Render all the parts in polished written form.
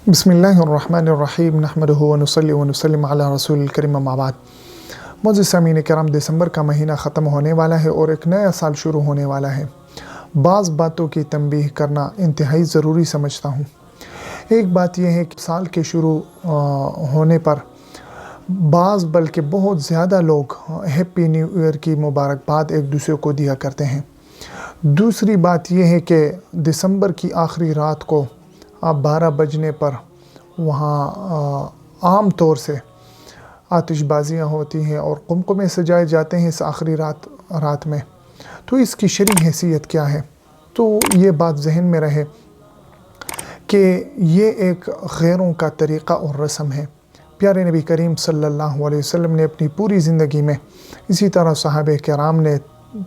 بسم اللہ الرحمن الرحیم نحمدہ ونصلی ونسلم علی رسول الکریم اما بعد۔ معزز سامعین کرام، دسمبر کا مہینہ ختم ہونے والا ہے اور ایک نیا سال شروع ہونے والا ہے۔ بعض باتوں کی تنبیہ کرنا انتہائی ضروری سمجھتا ہوں۔ ایک بات یہ ہے کہ سال کے شروع ہونے پر بعض بلکہ بہت زیادہ لوگ ہیپی نیو ایئر کی مبارکباد ایک دوسرے کو دیا کرتے ہیں۔ دوسری بات یہ ہے کہ دسمبر کی آخری رات کو 12 بجنے پر وہاں عام طور سے آتش بازیاں ہوتی ہیں اور قمقمے سجائے جاتے ہیں اس آخری رات میں۔ تو اس کی شرعی حیثیت کیا ہے؟ تو یہ بات ذہن میں رہے کہ یہ ایک غیروں کا طریقہ اور رسم ہے۔ پیارے نبی کریم صلی اللہ علیہ وسلم نے اپنی پوری زندگی میں، اسی طرح صحابہ کرام نے،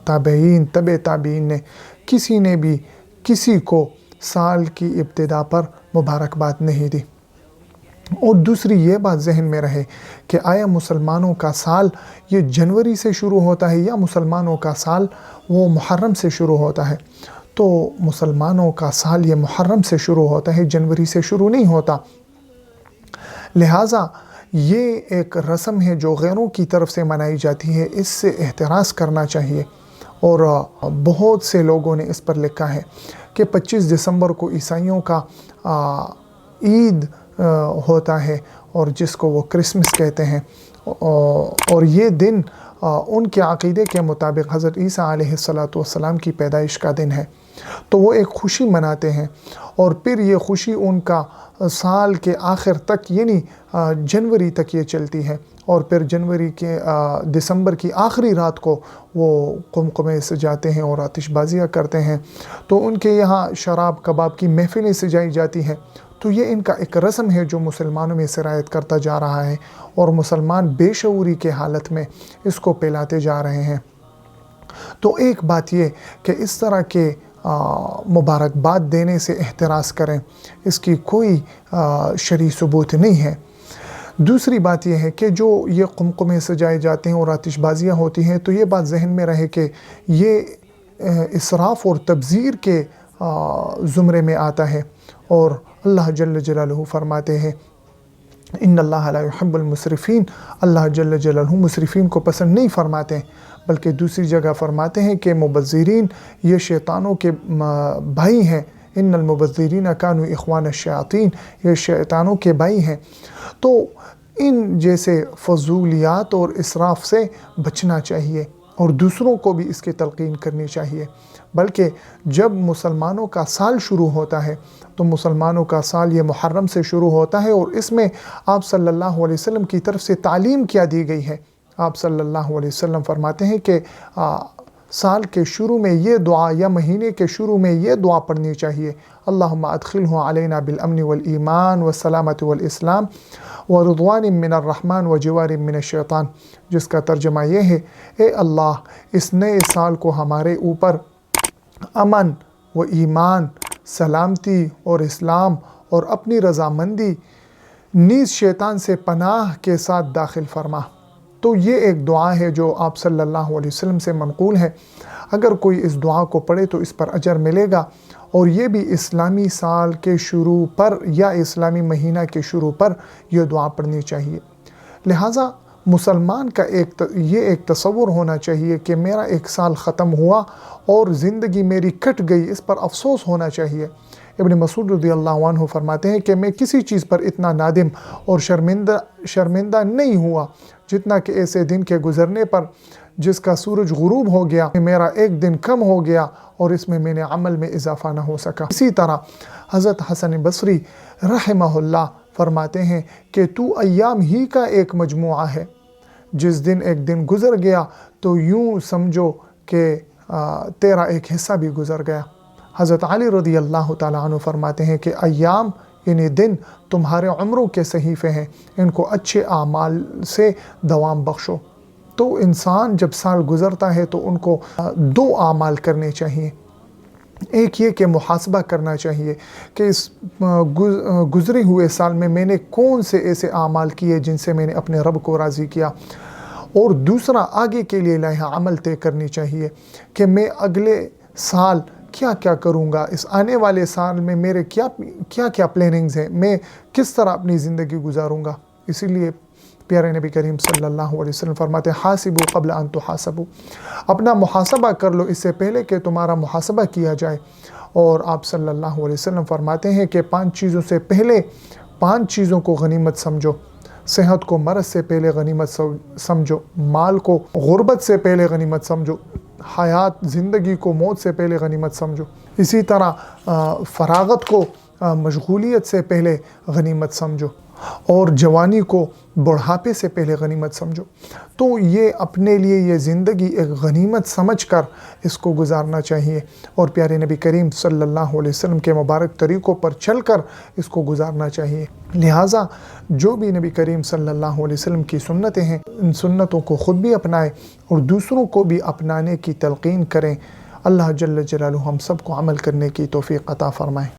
تابعین، تبع تابعین نے، کسی نے بھی کسی کو سال کی ابتدا پر مبارکباد نہیں دی۔ اور دوسری یہ بات ذہن میں رہے کہ آیا مسلمانوں کا سال یہ جنوری سے شروع ہوتا ہے یا مسلمانوں کا سال وہ محرم سے شروع ہوتا ہے؟ تو مسلمانوں کا سال یہ محرم سے شروع ہوتا ہے، جنوری سے شروع نہیں ہوتا۔ لہٰذا یہ ایک رسم ہے جو غیروں کی طرف سے منائی جاتی ہے، اس سے احتراز کرنا چاہیے۔ اور بہت سے لوگوں نے اس پر لکھا ہے کہ 25 دسمبر کو عیسائیوں کا عید ہوتا ہے اور جس کو وہ کرسمس کہتے ہیں، اور یہ دن ان کے عقیدے کے مطابق حضرت عیسیٰ علیہ السلام کی پیدائش کا دن ہے۔ تو وہ ایک خوشی مناتے ہیں اور پھر یہ خوشی ان کا سال کے آخر تک یعنی جنوری تک یہ چلتی ہے، اور پھر جنوری کے دسمبر کی آخری رات کو وہ قمقمے سجاتے ہیں اور آتش بازیاں کرتے ہیں۔ تو ان کے یہاں شراب کباب کی محفلیں سجائی جاتی ہیں۔ تو یہ ان کا ایک رسم ہے جو مسلمانوں میں سرایت کرتا جا رہا ہے اور مسلمان بے شعوری کے حالت میں اس کو پھیلاتے جا رہے ہیں۔ تو ایک بات یہ کہ اس طرح کے مبارکباد دینے سے احتراز کریں، اس کی کوئی شرعی ثبوت نہیں ہے۔ دوسری بات یہ ہے کہ جو یہ قمقمے سجائے جاتے ہیں اور آتش بازیاں ہوتی ہیں، تو یہ بات ذہن میں رہے کہ یہ اسراف اور تبذیر کے زمرے میں آتا ہے، اور اللہ جل جلالہ فرماتے ہیں ان اللہ لا يحب المسرفین، اللہ جل جلالہ مسرفین کو پسند نہیں فرماتے، بلکہ دوسری جگہ فرماتے ہیں کہ مبذرین یہ شیطانوں کے بھائی ہیں، ان المبذرین کانوا اخوان الشیاطین، یہ شیطانوں کے بھائی ہیں۔ تو ان جیسے فضولیات اور اسراف سے بچنا چاہیے اور دوسروں کو بھی اس کی تلقین کرنی چاہیے۔ بلکہ جب مسلمانوں کا سال شروع ہوتا ہے تو مسلمانوں کا سال یہ محرم سے شروع ہوتا ہے، اور اس میں آپ صلی اللہ علیہ وسلم کی طرف سے تعلیم کیا دی گئی ہے۔ آپ صلی اللہ علیہ وسلم فرماتے ہیں کہ سال کے شروع میں یہ دعا یا مہینے کے شروع میں یہ دعا پڑھنی چاہیے، اللہم ادخلہ علینا بالامن والایمان والسلامت والاسلام ورضوان من الرحمن وجوار من الشیطان، جس کا ترجمہ یہ ہے، اے اللہ اس نئے سال کو ہمارے اوپر امن و ایمان، سلامتی اور اسلام اور اپنی رضامندی نیز شیطان سے پناہ کے ساتھ داخل فرما۔ تو یہ ایک دعا ہے جو آپ صلی اللہ علیہ وسلم سے منقول ہے۔ اگر کوئی اس دعا کو پڑھے تو اس پر اجر ملے گا، اور یہ بھی اسلامی سال کے شروع پر یا اسلامی مہینہ کے شروع پر یہ دعا پڑھنی چاہیے۔ لہٰذا مسلمان کا یہ ایک تصور ہونا چاہیے کہ میرا ایک سال ختم ہوا اور زندگی میری کٹ گئی، اس پر افسوس ہونا چاہیے۔ ابن مسعود رضی اللہ عنہ فرماتے ہیں کہ میں کسی چیز پر اتنا نادم اور شرمندہ نہیں ہوا جتنا کہ ایسے دن کے گزرنے پر جس کا سورج غروب ہو گیا، میرا ایک دن کم ہو گیا اور اس میں میرے عمل میں اضافہ نہ ہو سکا۔ اسی طرح حضرت حسن بصری رحمہ اللہ فرماتے ہیں کہ تو ایام ہی کا ایک مجموعہ ہے، جس دن ایک دن گزر گیا تو یوں سمجھو کہ تیرا ایک حصہ بھی گزر گیا۔ حضرت علی رضی اللہ تعالیٰ عنہ فرماتے ہیں کہ ایام یعنی دن تمہارے عمروں کے صحیفے ہیں، ان کو اچھے اعمال سے دوام بخشو۔ تو انسان جب سال گزرتا ہے تو ان کو دو اعمال کرنے چاہیے۔ ایک یہ کہ محاسبہ کرنا چاہیے کہ اس گزرے ہوئے سال میں میں نے کون سے ایسے اعمال کیے جن سے میں نے اپنے رب کو راضی کیا، اور دوسرا آگے کے لیے لائحہ عمل طے کرنی چاہیے کہ میں اگلے سال کیا کیا کروں گا، اس آنے والے سال میں میرے کیا کیا پلاننگز ہیں، میں کس طرح اپنی زندگی گزاروں گا۔ اسی لیے پیارے نبی کریم صلی اللہ علیہ وسلم فرماتے ہیں حاسبوا قبل ان تحاسبوا، اپنا محاسبہ کر لو اس سے پہلے کہ تمہارا محاسبہ کیا جائے۔ اور آپ صلی اللہ علیہ وسلم فرماتے ہیں کہ 5 چیزوں سے پہلے 5 چیزوں کو غنیمت سمجھو۔ صحت کو مرض سے پہلے غنیمت سمجھو، مال کو غربت سے پہلے غنیمت سمجھو، حیات زندگی کو موت سے پہلے غنیمت سمجھو، اسی طرح فراغت کو مشغولیت سے پہلے غنیمت سمجھو، اور جوانی کو بڑھاپے سے پہلے غنیمت سمجھو۔ تو یہ اپنے لیے یہ زندگی ایک غنیمت سمجھ کر اس کو گزارنا چاہیے، اور پیارے نبی کریم صلی اللہ علیہ وسلم کے مبارک طریقوں پر چل کر اس کو گزارنا چاہیے۔ لہٰذا جو بھی نبی کریم صلی اللہ علیہ وسلم کی سنتیں ہیں، ان سنتوں کو خود بھی اپنائیں اور دوسروں کو بھی اپنانے کی تلقین کریں۔ اللہ جل جلالہ ہم سب کو عمل کرنے کی توفیق عطا فرمائے۔